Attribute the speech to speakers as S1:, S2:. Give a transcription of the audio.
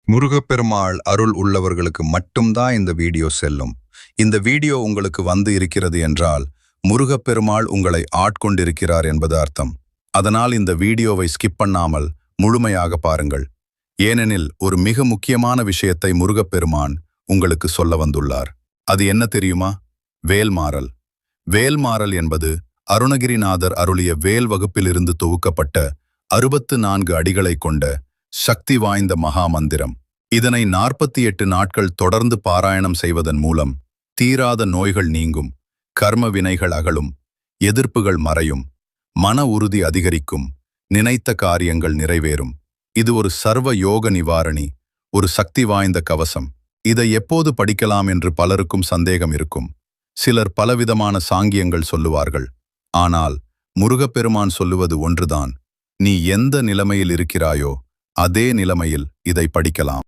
S1: முருகப்பெருமாள் அருள் உள்ளவர்களுக்கு மட்டும்தான் இந்த வீடியோ செல்லும். இந்த வீடியோ உங்களுக்கு வந்து இருக்கிறது என்றால் முருகப்பெருமாள் உங்களை ஆட்கொண்டிருக்கிறார் என்பது அர்த்தம். அதனால் இந்த வீடியோவை ஸ்கிப் பண்ணாமல் முழுமையாக பாருங்கள். ஏனெனில் ஒரு மிக முக்கியமான விஷயத்தை முருகப்பெருமான் உங்களுக்கு சொல்ல வந்துள்ளார். அது என்ன தெரியுமா? வேல்மாறல். வேல்மாறல் என்பது அருணகிரிநாதர் அருளிய வேல் வகுப்பிலிருந்து தொகுக்கப்பட்ட 64 அடிகளை கொண்ட சக்தி வாய்ந்த மகாமந்திரம். இதனை 48 நாட்கள் தொடர்ந்து பாராயணம் செய்வதன் மூலம் தீராத நோய்கள் நீங்கும், கர்ம வினைகள் அகலும், எதிர்ப்புகள் மறையும், மன உறுதி அதிகரிக்கும், நினைத்த காரியங்கள் நிறைவேறும். இது ஒரு சர்வ யோக நிவாரணி, ஒரு சக்தி வாய்ந்த கவசம். இதை எப்போது படிக்கலாம் என்று பலருக்கும் சந்தேகம் இருக்கும். சிலர் பலவிதமான சாங்கியங்கள் சொல்லுவார்கள். ஆனால் முருகப்பெருமான் சொல்லுவது ஒன்றுதான். நீ எந்த நிலைமையில் இருக்கிறாயோ அதே நிலைமையில் இதை படிக்கலாம்.